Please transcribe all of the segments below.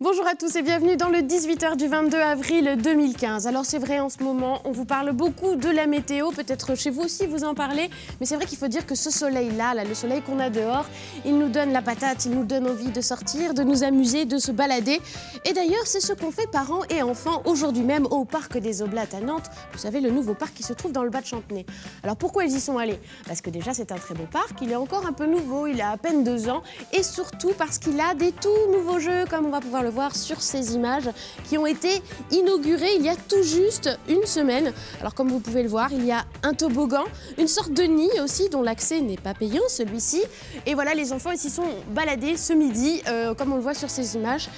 Bonjour à tous et bienvenue dans le 18h du 22 avril 2015. Alors c'est vrai, en ce moment, on vous parle beaucoup de la météo, peut-être chez vous aussi vous en parlez, mais c'est vrai qu'il faut dire que ce soleil-là, le soleil qu'on a dehors, il nous donne la patate, il nous donne envie de sortir, de nous amuser, de se balader. Et d'ailleurs, c'est ce qu'ont fait parents et enfants aujourd'hui même au Parc des Oblates à Nantes. Vous savez, le nouveau parc qui se trouve dans le bas de Chantenay. Alors pourquoi ils y sont allés? Parce que déjà c'est un très beau parc, il est encore un peu nouveau, il a à peine 2 ans, et surtout parce qu'il a des tout nouveaux jeux, comme on va pouvoir le voir sur ces images qui ont été inaugurées il y a tout juste une semaine. Alors comme vous pouvez le voir, il y a un toboggan, une sorte de nid aussi dont l'accès n'est pas payant, celui-ci. Et voilà, les enfants s'y sont baladés ce midi, comme on le voit sur ces images.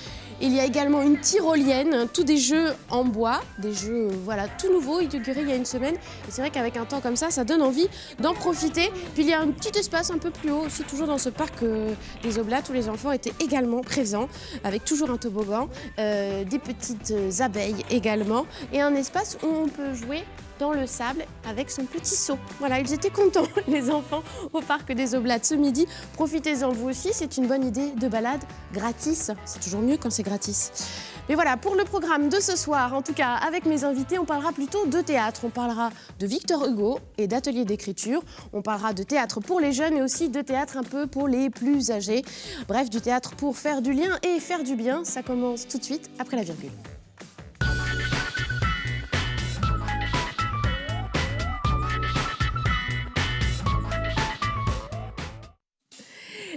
Il y a également une tyrolienne, tous des jeux en bois, des jeux voilà, tout nouveaux, inaugurés il y a une semaine. Et c'est vrai qu'avec un temps comme ça donne envie d'en profiter. Puis il y a un petit espace un peu plus haut aussi, toujours dans ce parc des Oblates, où les enfants étaient également présents, avec toujours un toboggan, des petites abeilles également, et un espace où on peut jouer dans le sable avec son petit seau. Voilà, ils étaient contents, les enfants, au Parc des Oblates ce midi. Profitez-en vous aussi, c'est une bonne idée de balade gratis. C'est toujours mieux quand c'est gratis. Mais voilà, pour le programme de ce soir, en tout cas avec mes invités, on parlera plutôt de théâtre. On parlera de Victor Hugo et d'ateliers d'écriture. On parlera de théâtre pour les jeunes et aussi de théâtre un peu pour les plus âgés. Bref, du théâtre pour faire du lien et faire du bien. Ça commence tout de suite après la virgule.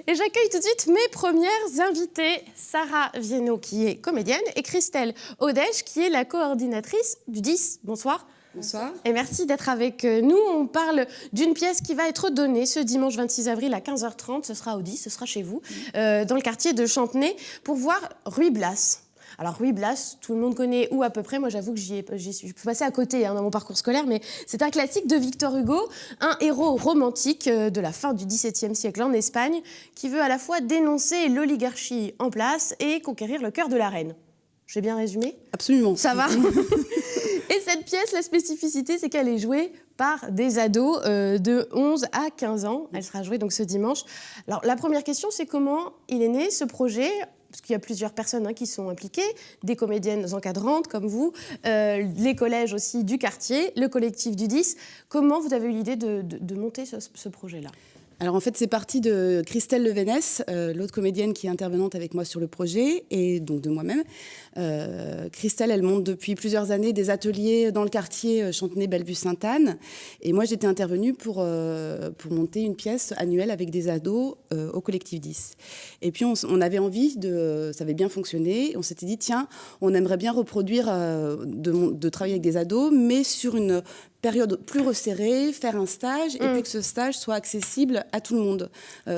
Et j'accueille tout de suite mes premières invitées, Sarah Viennot qui est comédienne et Christelle Odèche qui est la coordinatrice du 10. Bonsoir. Bonsoir. Et merci d'être avec nous. On parle d'une pièce qui va être donnée ce dimanche 26 avril à 15h30. Ce sera au 10, ce sera chez vous, dans le quartier de Chantenay, pour voir Ruy Blas. Alors Ruy Blas, tout le monde connaît où à peu près. Moi j'avoue que je suis passée à côté dans mon parcours scolaire, mais c'est un classique de Victor Hugo, un héros romantique de la fin du XVIIe siècle en Espagne, qui veut à la fois dénoncer l'oligarchie en place et conquérir le cœur de la reine. J'ai bien résumé? Absolument. Ça va. Et cette pièce, la spécificité, c'est qu'elle est jouée par des ados de 11 à 15 ans. Elle sera jouée donc ce dimanche. Alors la première question, c'est comment il est né ce projet? Parce qu'il y a plusieurs personnes qui sont impliquées, des comédiennes encadrantes comme vous, les collèges aussi du quartier, le collectif du 10. Comment vous avez eu l'idée de monter ce projet-là? Alors en fait, c'est parti de Christelle Levenès, l'autre comédienne qui est intervenante avec moi sur le projet, et donc de moi-même. Christelle, elle monte depuis plusieurs années des ateliers dans le quartier Chantenay-Bellevue-Sainte-Anne. Et moi, j'étais intervenue pour monter une pièce annuelle avec des ados au collectif 10. Et puis, on avait envie ça avait bien fonctionné. On s'était dit, tiens, on aimerait bien reproduire, de travailler avec des ados, mais sur une période plus resserrée, faire un stage, et puis que ce stage soit accessible à tout le monde.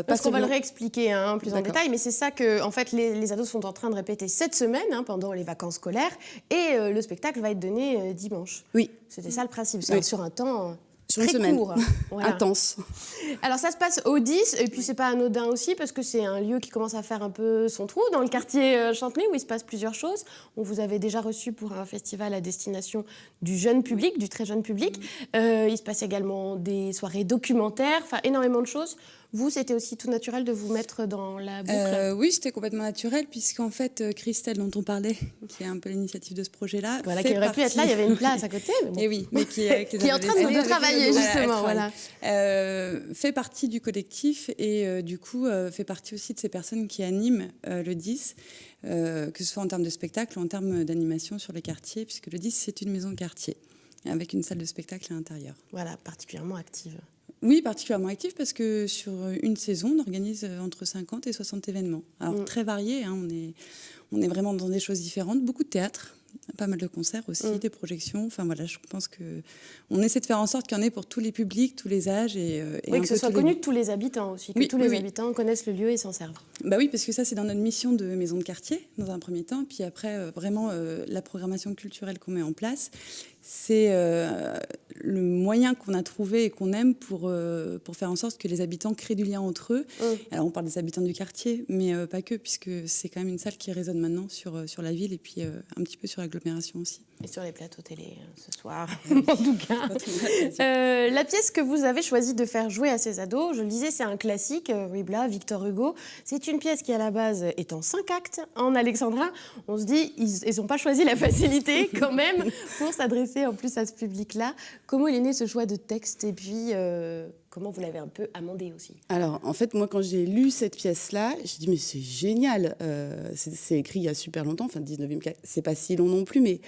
Parce qu'on va le réexpliquer plus en détail, mais c'est ça que en fait, les ados sont en train de répéter cette semaine, pendant les vacances scolaires, et le spectacle va être donné dimanche. Oui. C'était ça le principe, ça va être sur un temps sur une très semaine. court. Voilà. Intense. Alors ça se passe au 10, et puis c'est pas anodin aussi, parce que c'est un lieu qui commence à faire un peu son trou dans le quartier Chantenay, où il se passe plusieurs choses. On vous avait déjà reçu pour un festival à destination du jeune public, du très jeune public. Il se passe également des soirées documentaires, enfin énormément de choses. Vous, c'était aussi tout naturel de vous mettre dans la boucle? Oui, c'était complètement naturel, puisqu'en fait, Christelle, dont on parlait, qui est un peu l'initiative de ce projet-là... Voilà, qui aurait pu être là, il y avait une place à côté. Mais bon. Et oui, mais qui est en train de travailler, justement. Voilà. Fait partie du collectif et du coup, fait partie aussi de ces personnes qui animent le 10, que ce soit en termes de spectacle ou en termes d'animation sur les quartiers, puisque le 10, c'est une maison de quartier, avec une salle de spectacle à l'intérieur. Voilà, particulièrement active. Oui, particulièrement actif parce que sur une saison, on organise entre 50 et 60 événements. Alors très variés, on est vraiment dans des choses différentes, beaucoup de théâtre, pas mal de concerts aussi, des projections. Enfin voilà, je pense qu'on essaie de faire en sorte qu'il y en ait pour tous les publics, tous les âges. Et oui, que ce soit connu de tous les habitants aussi, que tous les habitants connaissent le lieu et s'en servent. Bah oui, parce que ça, c'est dans notre mission de maison de quartier, dans un premier temps. Puis après, vraiment, la programmation culturelle qu'on met en place, c'est le moyen qu'on a trouvé et qu'on aime pour faire en sorte que les habitants créent du lien entre eux. Alors on parle des habitants du quartier, mais pas que, puisque c'est quand même une salle qui résonne maintenant sur la ville et puis un petit peu sur l'agglomération aussi. Et sur les plateaux télé ce soir, en tout cas. La pièce que vous avez choisi de faire jouer à ces ados, je le disais, c'est un classique, Ruy Blas, Victor Hugo. C'est une pièce qui, à la base, est en 5 actes en alexandrin. On se dit, ils n'ont pas choisi la facilité, quand même, pour s'adresser en plus à ce public-là. Comment il est né ce choix de texte et puis comment vous l'avez un peu amendé aussi? Alors, en fait, moi, quand j'ai lu cette pièce-là, j'ai dit, mais c'est génial. C'est écrit il y a super longtemps, enfin, 19e, c'est pas si long non plus, mais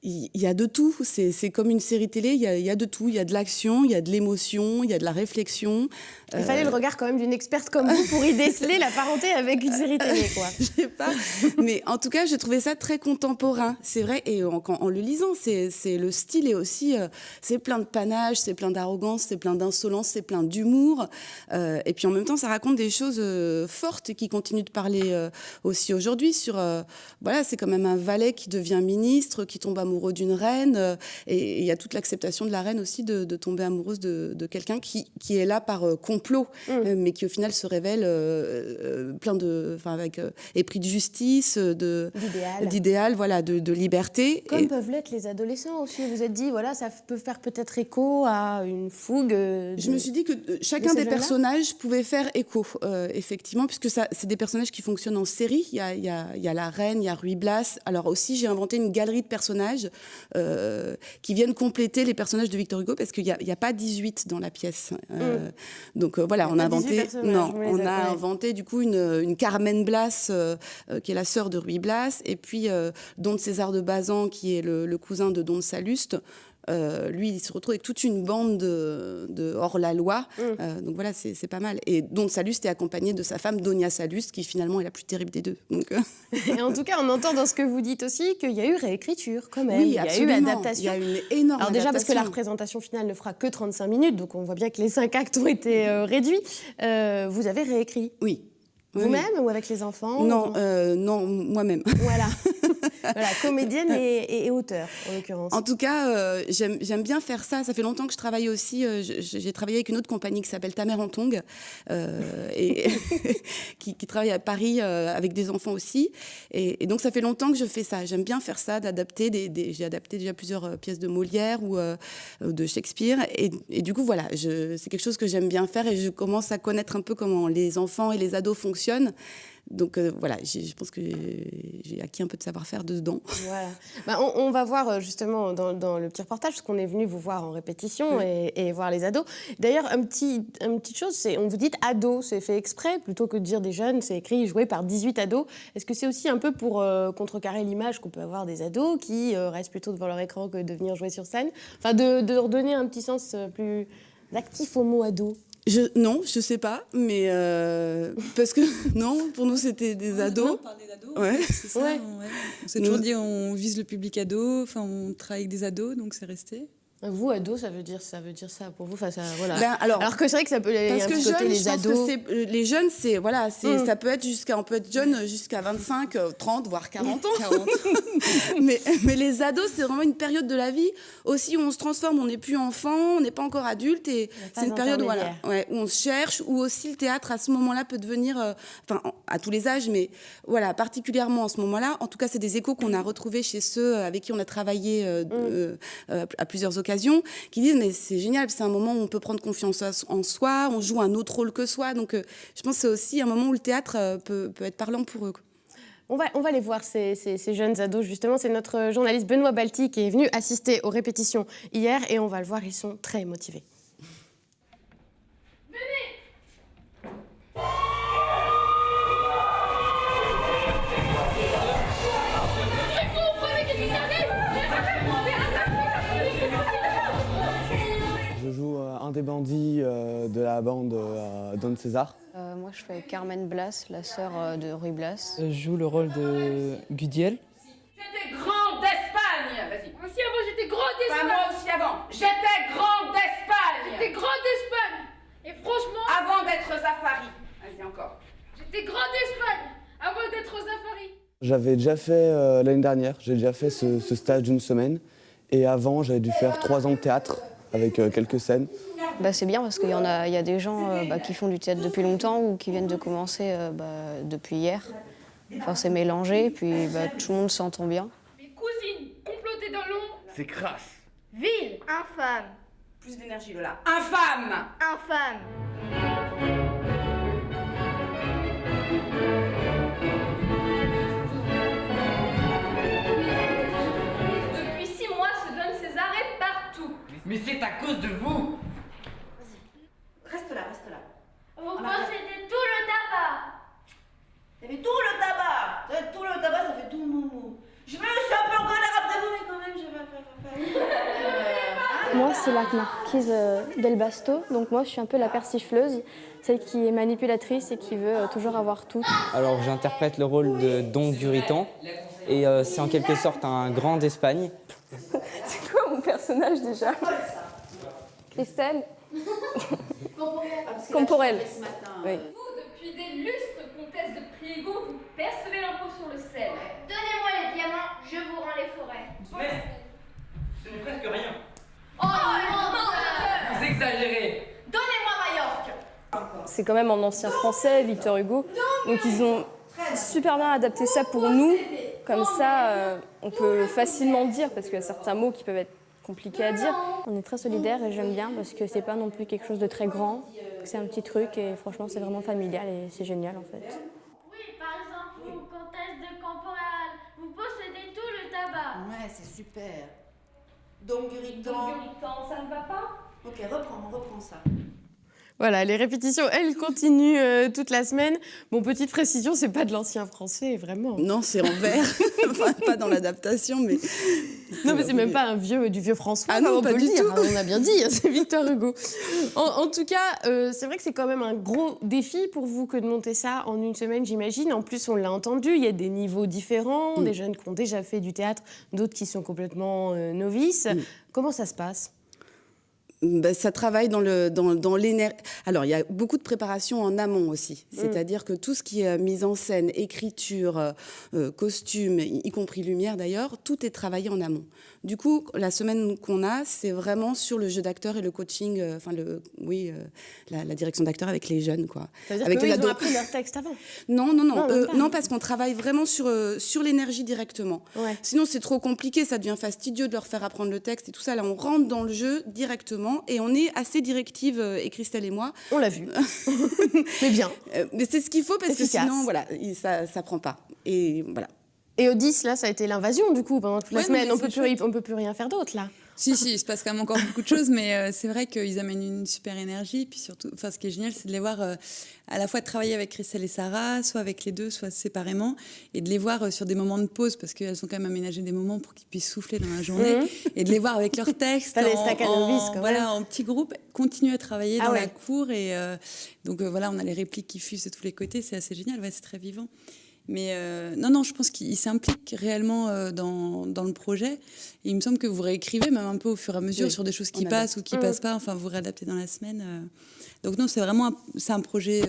il y a de tout. C'est comme une série télé, il y a de tout. Il y a de l'action, il y a de l'émotion, il y a de la réflexion. Il fallait le regard quand même d'une experte comme vous pour y déceler la parenté avec une série télé, quoi. Je sais pas. Mais en tout cas, j'ai trouvé ça très contemporain. C'est vrai, et en le lisant, c'est le style est aussi... c'est plein de panache, c'est plein d'arrogance, c'est plein d'insolence, c'est plein d'humour. Et puis en même temps, ça raconte des choses fortes et qui continuent de parler aussi aujourd'hui sur... voilà, c'est quand même un valet qui devient ministre, qui tombe amoureux d'une reine. Et il y a toute l'acceptation de la reine aussi de tomber amoureuse de quelqu'un qui est là par complot, mais qui au final se révèle plein de... Enfin, avec épris de justice, d'idéal, voilà, de liberté. Comme peuvent l'être les adolescents aussi. Vous êtes dit, voilà, ça peut faire peut-être écho à une fougue. Je me suis dit que chacun des personnages pouvait faire écho, effectivement, puisque c'est des personnages qui fonctionnent en série. Il y a la reine, il y a Ruy Blas. Alors aussi, j'ai inventé une galerie de personnages qui viennent compléter les personnages de Victor Hugo, parce qu'il n'y a pas 18 dans la pièce. Donc voilà, on a inventé du coup une Carmen Blas, qui est la sœur de Ruy Blas, et puis Don César de Bazan, qui est le cousin de Don Salluste. Lui, il se retrouve avec toute une bande de hors-la-loi. Donc voilà, c'est pas mal. Et Don Salluste est accompagné de sa femme, Donia Salluste, qui finalement est la plus terrible des deux. Donc, Et en tout cas, on entend dans ce que vous dites aussi qu'il y a eu réécriture quand même. Oui, il y a eu adaptation. Il y a une énorme Alors déjà, adaptation. parce que la représentation finale ne fera que 35 minutes, donc on voit bien que les 5 actes ont été réduits. Vous avez réécrit? Oui. Vous-même ou avec les enfants? Non, non, moi-même. Voilà. Voilà, comédienne et auteure, en l'occurrence. En tout cas, j'aime bien faire ça. Ça fait longtemps que je travaille aussi. J'ai travaillé avec une autre compagnie qui s'appelle Ta mère en tongue, et qui travaille à Paris avec des enfants aussi. Et donc, ça fait longtemps que je fais ça. J'aime bien faire ça, d'adapter. J'ai adapté déjà plusieurs pièces de Molière ou de Shakespeare. Et du coup, voilà, c'est quelque chose que j'aime bien faire, et je commence à connaître un peu comment les enfants et les ados fonctionnent. Donc voilà, je pense que j'ai acquis un peu de savoir-faire dedans. Voilà. Bah, on va voir justement dans le petit reportage, parce qu'on est venu vous voir en répétition et voir les ados. D'ailleurs, une petite chose, on vous dit ados, c'est fait exprès, plutôt que de dire des jeunes, c'est écrit joué par 18 ados. Est-ce que c'est aussi un peu pour contrecarrer l'image qu'on peut avoir des ados qui restent plutôt devant leur écran que de venir jouer sur scène? Enfin, de redonner un petit sens plus actif au mot ado? Non, je sais pas, mais parce que non, pour nous c'était des ados. Non, on parle des ados, ouais. C'est ça. Ouais. On s'est toujours dit, on vise le public ado, enfin on travaille avec des ados, donc c'est resté. Vous, ado, ça veut dire ça pour vous, voilà. Ben, alors que c'est vrai que ça peut aller un petit côté les ados. Les jeunes, c'est voilà, ça peut être on peut être jeune jusqu'à 25, 30, voire 40 ans. 40. mais les ados, c'est vraiment une période de la vie aussi où on se transforme, on n'est plus enfant, on n'est pas encore adulte, et c'est une période où on se cherche, où aussi le théâtre à ce moment-là peut devenir, à tous les âges, mais voilà, particulièrement en ce moment-là. En tout cas, c'est des échos qu'on a retrouvés chez ceux avec qui on a travaillé à plusieurs occasions, qui disent mais c'est génial, c'est un moment où on peut prendre confiance en soi, on joue un autre rôle que soi, donc je pense que c'est aussi un moment où le théâtre peut être parlant pour eux. On va les voir, ces jeunes ados, justement. C'est notre journaliste Benoît Balti qui est venu assister aux répétitions hier, et on va le voir, ils sont très motivés. Je joue un des bandits de la bande Don César. Moi, je fais Carmen Blas, la sœur de Ruy Blas. Je joue le rôle de Gudiel. J'étais grande d'Espagne. Vas-y. Moi aussi avant, j'étais grande d'Espagne. Pas moi aussi avant. J'étais grande d'Espagne. J'étais grande d'Espagne. Et franchement... Avant d'être Zafari. Vas-y encore. J'étais grande d'Espagne. Avant d'être Zafari. J'avais déjà fait l'année dernière, j'ai déjà fait ce stage d'une semaine. Et avant, j'avais dû faire 3 ans de théâtre. avec quelques scènes. C'est bien parce qu'il y a des gens qui font du théâtre depuis longtemps ou qui viennent de commencer depuis hier. Enfin, c'est mélangé, puis tout le monde s'entend bien. Mes cousines, complotées dans l'ombre. C'est crasse. Ville, infâme. Plus d'énergie, Lola. Infâme. Infâme. Depuis 6 mois se donnent ces arrêts partout. Mais c'est à cause de vous. Reste là, reste là. Vous possédez tout le tabac. Ça fait tout le tabac. Tout le tabac, ça fait tout mou. Je suis un peu en colère après vous, mais quand même, je vais Moi, c'est la marquise Del Basto. Donc moi, je suis un peu la persifleuse, celle qui est manipulatrice et qui veut toujours avoir tout. Alors j'interprète le rôle de Don Guritan et c'est en quelque sorte un grand d'Espagne. C'est quoi mon personnage déjà? Christelle Comporel. Oui. Vous, depuis des lustres, comtesse de Priego, vous percevez l'impôt sur le sel. Donnez-moi les diamants, je vous rends les forêts. Mais ce n'est presque rien. Oh non. Vous exagérez. Donnez-moi Majorque. C'est quand même en ancien français, Victor Hugo. Donc ils ont super bien adapté ça pour nous. Comme ça, on peut facilement dire, parce qu'il y a certains mots qui peuvent être compliqués à dire. On est très solidaires et j'aime bien parce que c'est pas non plus quelque chose de très grand. C'est un petit truc et franchement, c'est vraiment familial et c'est génial en fait. Oui, par exemple, vous, comtesse de Camporéal, vous possédez tout le tabac. Ouais, c'est super. Don Guritan. Ça ne va pas? Ok, reprends ça. Voilà, les répétitions, elles continuent toute la semaine. Bon, petite précision, c'est pas de l'ancien français, vraiment. Non, c'est en vers, enfin, pas dans l'adaptation, mais... Non, mais c'est même pas du vieux François. Ah non, on pas peut du le dire, tout. hein, on a bien dit, c'est Victor Hugo. En tout cas, c'est vrai que c'est quand même un gros défi pour vous que de monter ça en une semaine, j'imagine. En plus, on l'a entendu, il y a des niveaux différents, des jeunes qui ont déjà fait du théâtre, d'autres qui sont complètement novices. Comment ça se passe ? Ça travaille dans l'énergie. Alors, il y a beaucoup de préparation en amont aussi. C'est-à-dire que tout ce qui est mise en scène, écriture, costume, y compris lumière d'ailleurs, tout est travaillé en amont. Du coup, la semaine qu'on a, c'est vraiment sur le jeu d'acteur et le coaching, la direction d'acteur avec les jeunes, quoi. Ça veut dire avec qu'eux, ils ont appris leur texte avant ? Non, parce qu'on travaille vraiment sur l'énergie directement. Ouais. Sinon, c'est trop compliqué, ça devient fastidieux de leur faire apprendre le texte et tout ça. Là, on rentre dans le jeu directement. Et on est assez directive, et Christelle et moi. On l'a vu. Mais bien. Mais c'est ce qu'il faut parce efficace. que sinon, voilà, ça prend pas. Et voilà. Et au 10, là, ça a été l'invasion, du coup, pendant toute la semaine. On peut plus rien faire d'autre, là. Si, il se passe quand même encore beaucoup de choses, mais c'est vrai qu'ils amènent une super énergie. Puis surtout, ce qui est génial, c'est de les voir à la fois travailler avec Christelle et Sarah, soit avec les deux, soit séparément, et de les voir sur des moments de pause, parce qu'elles ont quand même aménagé des moments pour qu'ils puissent souffler dans la journée, et de les voir avec leurs textes, en petits groupes, continuer à travailler dans la cour. Et donc voilà, on a les répliques qui fusent de tous les côtés, c'est assez génial, c'est très vivant. Mais non, je pense qu'il s'implique réellement dans le projet. Et il me semble que vous réécrivez même un peu au fur et à mesure sur des choses qui passent ou qui passent pas. Enfin, vous réadaptez dans la semaine. Donc non, c'est vraiment un projet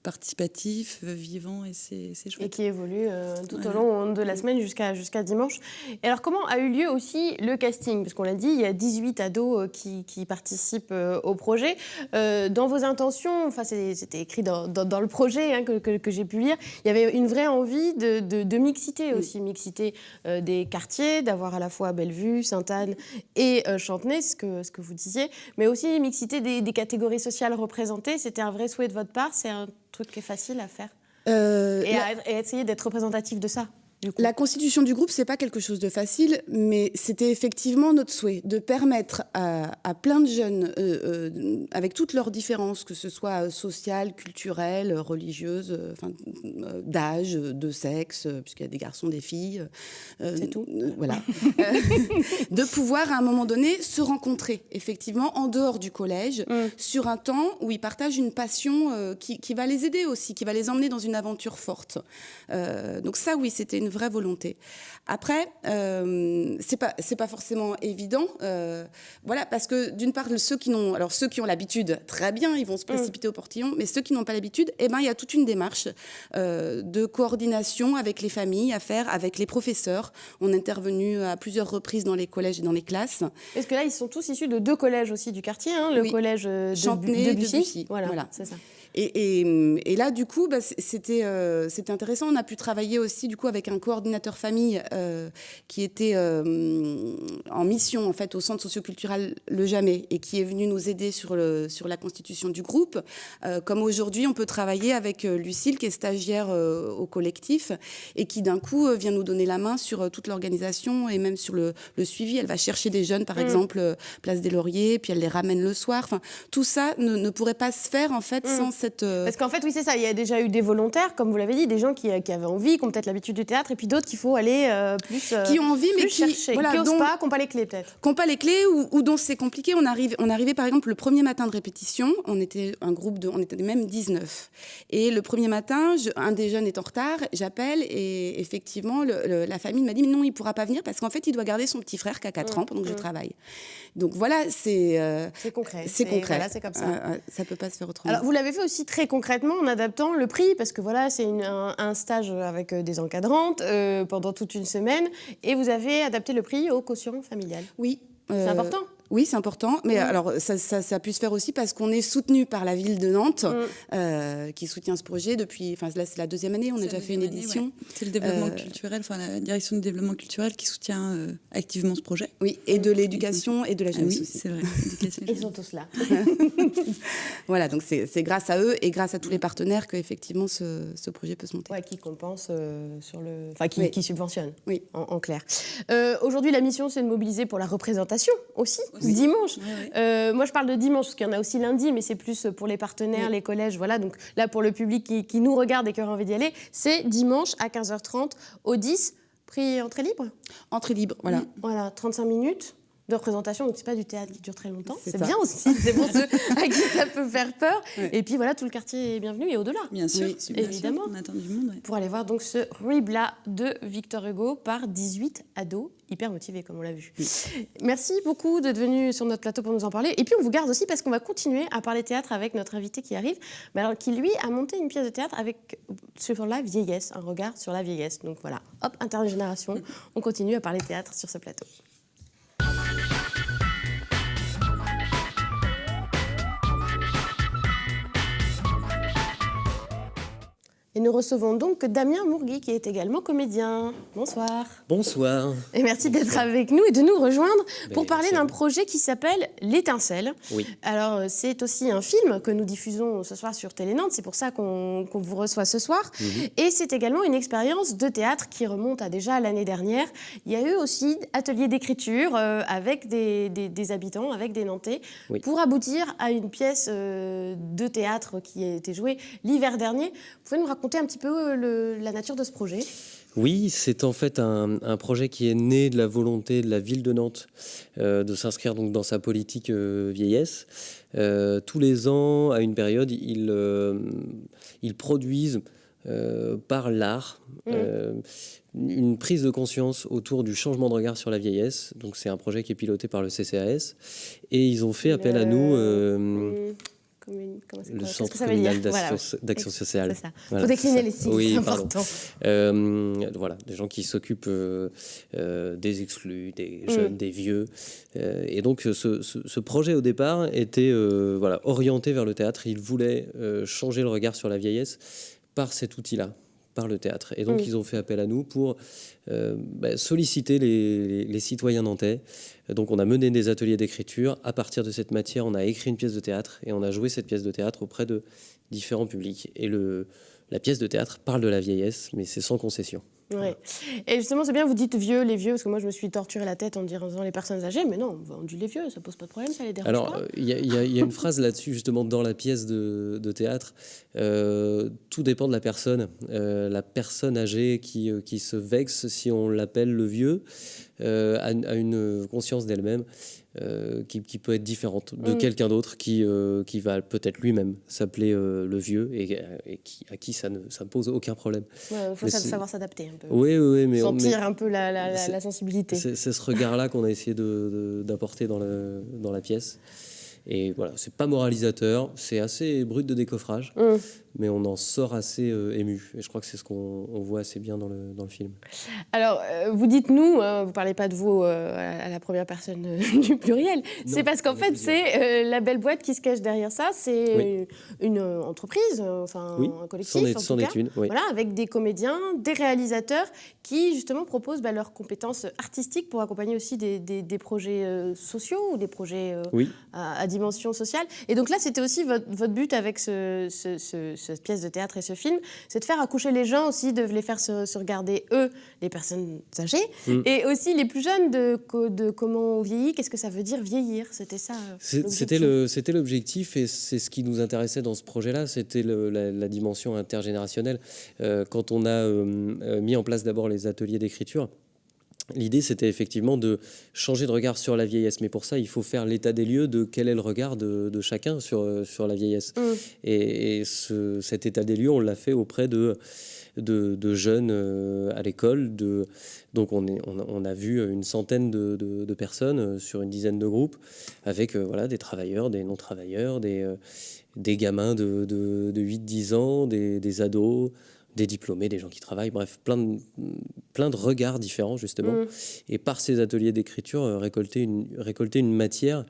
participatif, vivant, et c'est chouette. Et qui évolue tout au long de la semaine jusqu'à dimanche. Et alors, comment a eu lieu aussi le casting ? Parce qu'on l'a dit, il y a 18 ados qui participent au projet. Dans vos intentions, enfin, c'était écrit dans le projet que j'ai pu lire, il y avait une vraie envie de mixité aussi. Mixité des quartiers, d'avoir à la fois Bellevue, Sainte-Anne et Chantenay, ce que vous disiez, mais aussi mixité des catégories sociales représentées. C'était un vrai souhait de votre part. C'est un truc qui est facile à faire. Et essayer d'être représentatif de ça. La constitution du groupe, c'est pas quelque chose de facile, mais c'était effectivement notre souhait de permettre à plein de jeunes, avec toutes leurs différences, que ce soit sociales, culturelles, religieuses, d'âge, de sexe, puisqu'il y a des garçons, des filles, c'est tout. Voilà, de pouvoir à un moment donné se rencontrer, effectivement, en dehors du collège, sur un temps où ils partagent une passion qui va les aider aussi, qui va les emmener dans une aventure forte. Donc ça, oui, c'était une vraie volonté. Après, c'est pas forcément évident, voilà, parce que d'une part, ceux qui ont l'habitude, très bien, ils vont se précipiter au portillon, mais ceux qui n'ont pas l'habitude, eh ben, il y a toute une démarche de coordination avec les familles à faire, avec les professeurs. On est intervenu à plusieurs reprises dans les collèges et dans les classes. Parce que là, ils sont tous issus de 2 collèges aussi du quartier, hein, le collège de Bussy. Voilà, c'est ça. Et là, du coup, c'était intéressant. On a pu travailler aussi, du coup, avec un coordinateur famille qui était en mission, en fait, au centre socioculturel Le Jamais et qui est venu nous aider sur la constitution du groupe. Comme aujourd'hui, on peut travailler avec Lucille, qui est stagiaire au collectif et qui, d'un coup, vient nous donner la main sur toute l'organisation et même sur le suivi. Elle va chercher des jeunes, par exemple, place des Lauriers, puis elle les ramène le soir. Enfin, tout ça ne pourrait pas se faire, en fait, sans cette... Parce qu'en fait, oui, c'est ça. Il y a déjà eu des volontaires, comme vous l'avez dit, des gens qui avaient envie, qui ont peut-être l'habitude du théâtre, et puis d'autres qu'il faut aller plus qui ont envie, mais qui n'osent pas, qui n'ont pas les clés, peut-être. Qui n'ont pas les clés ou dont c'est compliqué. On arrivait, par exemple, le premier matin de répétition. On était on était même 19. Et le premier matin, un des jeunes est en retard. J'appelle et effectivement, la famille m'a dit, mais non, il ne pourra pas venir parce qu'en fait, il doit garder son petit frère qui a 4 ans pendant que je travaille. Donc voilà, c'est concret. C'est concret. Voilà, c'est comme ça. Ça ne peut pas se faire autrement. Alors, vous l'avez fait aussi très concrètement en adaptant le prix, parce que voilà, c'est un stage avec des encadrantes pendant toute une semaine, et vous avez adapté le prix au quotient familial. Oui. C'est important. Oui, c'est important. Mais alors, ça a pu se faire aussi parce qu'on est soutenu par la ville de Nantes, qui soutient ce projet depuis... Enfin, là, c'est la 2e année. On a déjà fait une édition. Ouais. C'est le développement culturel, la direction du développement culturel qui soutient activement ce projet. Oui, et de l'éducation et de la jeunesse oui, aussi. c'est vrai. Ils sont tous là. Voilà, donc c'est grâce à eux et grâce à tous les partenaires qu'effectivement ce projet peut se monter. Ouais, qui compense qui subventionne, en clair. Aujourd'hui, la mission, c'est de mobiliser pour la représentation aussi. Dimanche. Moi, je parle de dimanche, parce qu'il y en a aussi lundi, mais c'est plus pour les partenaires, les collèges. Voilà. Donc là, pour le public qui nous regarde et qui aurait envie d'y aller, c'est dimanche à 15h30 au 10. Prix entrée libre ? Entrée libre, voilà. Voilà, 35 minutes de représentation, donc c'est pas du théâtre qui dure très longtemps. C'est ça. bien aussi, c'est pour ceux à qui ça peut faire peur. Et puis voilà, tout le quartier est bienvenu et au-delà. Bien sûr, évidemment. On attend du monde. Pour aller voir donc ce Ribla de Victor Hugo par 18 ados hyper motivés, comme on l'a vu. Merci beaucoup d'être venu sur notre plateau pour nous en parler. Et puis on vous garde aussi parce qu'on va continuer à parler théâtre avec notre invité qui arrive, qui lui a monté une pièce de théâtre sur la vieillesse, un regard sur la vieillesse. Donc voilà, hop, intergénération, on continue à parler théâtre sur ce plateau. Et nous recevons donc Damien Mourgui, qui est également comédien. Bonsoir. Bonsoir. Et merci d'être avec nous et de nous rejoindre pour parler d'un projet qui s'appelle L'Étincelle. Oui. Alors, c'est aussi un film que nous diffusons ce soir sur Télé Nantes. C'est pour ça qu'on vous reçoit ce soir. Et c'est également une expérience de théâtre qui remonte à déjà l'année dernière. Il y a eu aussi atelier d'écriture avec des habitants, avec des Nantais, pour aboutir à une pièce de théâtre qui a été jouée l'hiver dernier. Vous pouvez nous raconter un petit peu la nature de ce projet ? Oui, c'est en fait un projet qui est né de la volonté de la ville de Nantes de s'inscrire donc dans sa politique vieillesse. Tous les ans, à une période, ils produisent par l'art une prise de conscience autour du changement de regard sur la vieillesse. Donc c'est un projet qui est piloté par le CCAS et ils ont fait appel à nous. Le Centre communal d'action sociale. C'est ça. Voilà. Faut décliner les signes, c'est important. Voilà, des gens qui s'occupent des exclus, des jeunes, des vieux. Et donc, ce projet, au départ, était orienté vers le théâtre. Il voulait changer le regard sur la vieillesse par cet outil-là, par le théâtre. Et donc, ils ont fait appel à nous pour solliciter les citoyens nantais. Donc, on a mené des ateliers d'écriture. À partir de cette matière, on a écrit une pièce de théâtre et on a joué cette pièce de théâtre auprès de différents publics. Et la pièce de théâtre parle de la vieillesse, mais c'est sans concession. Ouais. Et justement, c'est bien, vous dites vieux, les vieux, parce que moi, je me suis torturé la tête en disant les personnes âgées, mais non, on dit les vieux, ça pose pas de problème, ça les dérange pas. Alors, il y a une phrase là-dessus, justement, dans la pièce de théâtre. Tout dépend de la personne. La personne âgée qui se vexe si on l'appelle le vieux a une conscience d'elle-même. qui peut être différente de quelqu'un d'autre qui va peut-être lui-même s'appeler le vieux et à qui ça ne pose aucun problème. Il faut savoir s'adapter un peu. Oui, mais sentir un peu la sensibilité. C'est ce regard-là qu'on a essayé d'apporter dans la pièce. Et voilà, c'est pas moralisateur, c'est assez brut de décoffrage, mais on en sort assez ému. Et je crois que c'est ce qu'on voit assez bien dans le film. Alors, vous dites nous, vous parlez pas de vous à la première personne du pluriel. C'est parce qu'en fait, c'est la belle boîte qui se cache derrière ça. C'est une entreprise, un collectif, c'en est une, oui. Voilà, avec des comédiens, des réalisateurs qui justement proposent leurs compétences artistiques pour accompagner aussi des projets sociaux ou des projets à dimension sociale. Et donc là, c'était aussi votre but avec cette pièce de théâtre et ce film, c'est de faire accoucher les gens aussi, de les faire se regarder, eux, les personnes âgées, et aussi les plus jeunes, de comment on vieillit, qu'est-ce que ça veut dire vieillir. C'était ça C'était l'objectif, et c'est ce qui nous intéressait dans ce projet-là, c'était la dimension intergénérationnelle. Quand on a mis en place d'abord les ateliers d'écriture, l'idée, c'était effectivement de changer de regard sur la vieillesse. Mais pour ça, il faut faire l'état des lieux de quel est le regard de chacun sur la vieillesse. Et cet état des lieux, on l'a fait auprès de jeunes à l'école. Donc, on a vu une centaine de personnes sur une dizaine de groupes, avec des travailleurs, des non-travailleurs, des gamins de 8-10 ans, des ados, des diplômés, des gens qui travaillent, bref, plein de regards différents, justement. Et par ces ateliers d'écriture, récolter une matière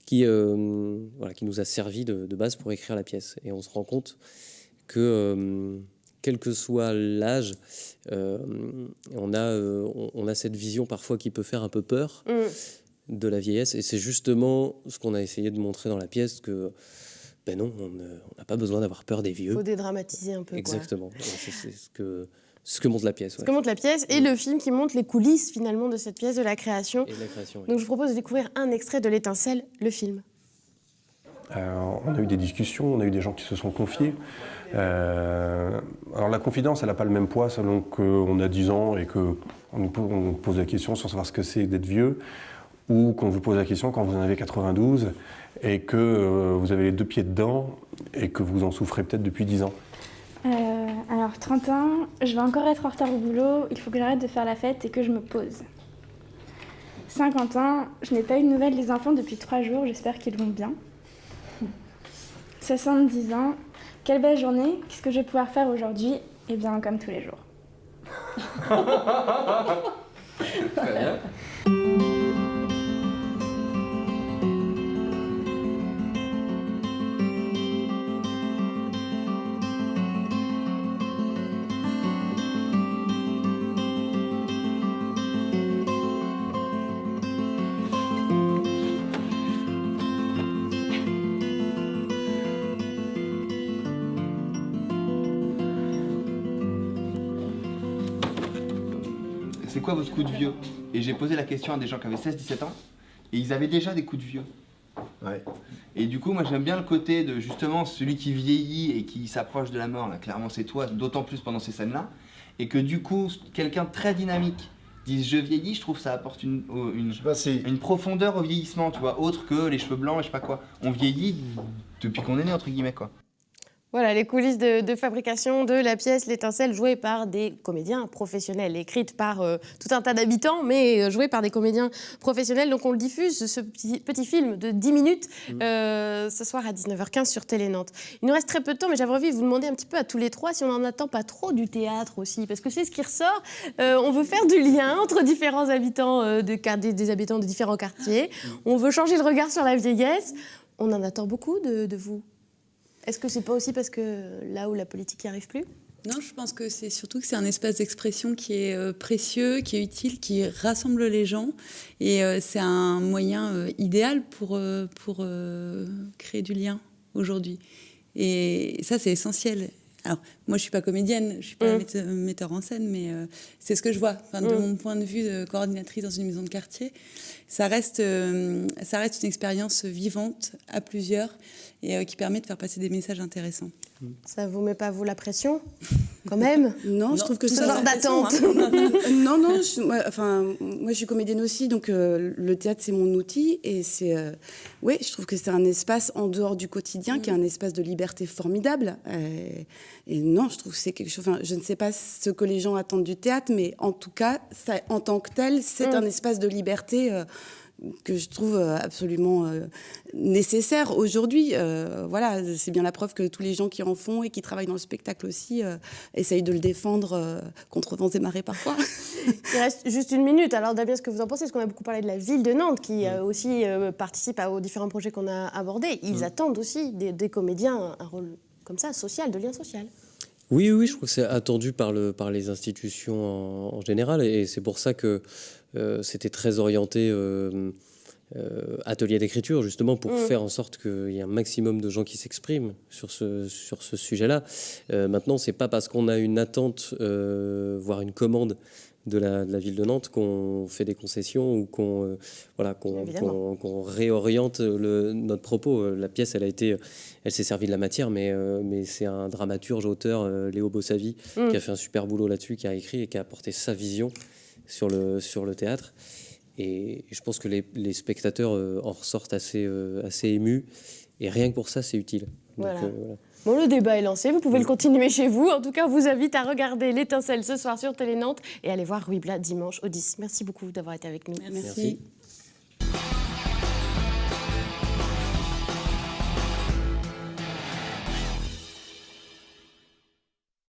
qui nous a servi de base pour écrire la pièce. Et on se rend compte que, quel que soit l'âge, on a cette vision parfois qui peut faire un peu peur de la vieillesse. Et c'est justement ce qu'on a essayé de montrer dans la pièce, que non, on n'a pas besoin d'avoir peur des vieux. Il faut dédramatiser un peu. Exactement. C'est ce que montre la pièce. Ce que montre la pièce et le film qui montre les coulisses finalement de cette pièce, de la création. Et de la création, oui. Donc je vous propose de découvrir un extrait de L'Étincelle, le film. On a eu des discussions, on a eu des gens qui se sont confiés. Alors la confidence, elle n'a pas le même poids selon qu'on a 10 ans et qu'on nous pose la question sans savoir ce que c'est d'être vieux, ou qu'on vous pose la question quand vous en avez 92 et que vous avez les 2 pieds dedans et que vous en souffrez peut-être depuis 10 ans. Alors 30 ans, je vais encore être en retard au boulot, il faut que j'arrête de faire la fête et que je me pose. 50 ans, je n'ai pas eu de nouvelles des enfants depuis 3 jours, j'espère qu'ils vont bien. 70 ans, quelle belle journée, qu'est-ce que je vais pouvoir faire aujourd'hui? Eh bien, comme tous les jours. Très bien. C'est quoi votre coup de vieux? Et j'ai posé la question à des gens qui avaient 16-17 ans et ils avaient déjà des coups de vieux. Ouais. Et du coup, moi j'aime bien le côté de justement celui qui vieillit et qui s'approche de la mort. Là, clairement, c'est toi, d'autant plus pendant ces scènes-là. Et que du coup, quelqu'un de très dynamique dise je vieillis, je trouve que ça apporte une profondeur au vieillissement, tu vois, autre que les cheveux blancs et je sais pas quoi. On vieillit depuis qu'on est né, entre guillemets, quoi. Voilà, les coulisses de fabrication de la pièce L'Étincelle, jouée par des comédiens professionnels, écrite par tout un tas d'habitants, mais jouée par des comédiens professionnels. Donc on le diffuse, ce petit film de 10 minutes, ce soir à 19h15 sur Télé Nantes. Il nous reste très peu de temps, mais j'avais envie de vous demander un petit peu à tous les trois si on n'en attend pas trop du théâtre aussi, parce que c'est ce qui ressort. On veut faire du lien entre différents habitants, des habitants de différents quartiers. On veut changer le regard sur la vieillesse. On en attend beaucoup de vous. Est-ce que c'est pas aussi parce que là où la politique n'y arrive plus? Non, je pense que c'est surtout que c'est un espace d'expression qui est précieux, qui est utile, qui rassemble les gens. Et c'est un moyen idéal pour créer du lien aujourd'hui. Et ça, c'est essentiel. Alors, moi, je ne suis pas comédienne, je ne suis pas metteur en scène, mais c'est ce que je vois. Enfin, de mon point de vue de coordinatrice dans une maison de quartier, ça reste une expérience vivante à plusieurs et qui permet de faire passer des messages intéressants. Ça ne vous met pas, vous, la pression? Quand même. Non, je trouve que ce ça... genre d'attente. Non, moi je suis comédienne aussi, donc le théâtre c'est mon outil et ouais, je trouve que c'est un espace en dehors du quotidien qui est un espace de liberté formidable. Et non, je trouve que c'est quelque chose. Enfin, je ne sais pas ce que les gens attendent du théâtre, mais en tout cas, ça, en tant que tel, c'est un espace de liberté. Que je trouve absolument nécessaire aujourd'hui. Voilà, c'est bien la preuve que tous les gens qui en font et qui travaillent dans le spectacle aussi essayent de le défendre contre vents et marées parfois. Il reste juste une minute. Alors Damien, ce que vous en pensez, parce qu'on a beaucoup parlé de la ville de Nantes qui aussi participe aux différents projets qu'on a abordés. Ils attendent aussi des comédiens un rôle comme ça, social, de lien social. Oui, je crois que c'est attendu par les institutions en général, et c'est pour ça que c'était très orienté atelier d'écriture, justement, pour faire en sorte qu'il y ait un maximum de gens qui s'expriment sur ce sujet-là. Maintenant, c'est pas parce qu'on a une attente, voire une commande de la ville de Nantes qu'on fait des concessions ou qu'on réoriente notre propos. La pièce, elle s'est servie de la matière, mais c'est un dramaturge, auteur, Léo Bossavi, qui a fait un super boulot là-dessus, qui a écrit et qui a apporté sa vision sur le théâtre. Et je pense que les spectateurs en ressortent assez émus. Et rien que pour ça, c'est utile. Donc, voilà. Bon, le débat est lancé, vous pouvez le continuer chez vous. En tout cas, on vous invite à regarder L'Étincelle ce soir sur Télé Nantes et aller voir Ruy Blas dimanche au 10. Merci beaucoup d'avoir été avec nous. Merci.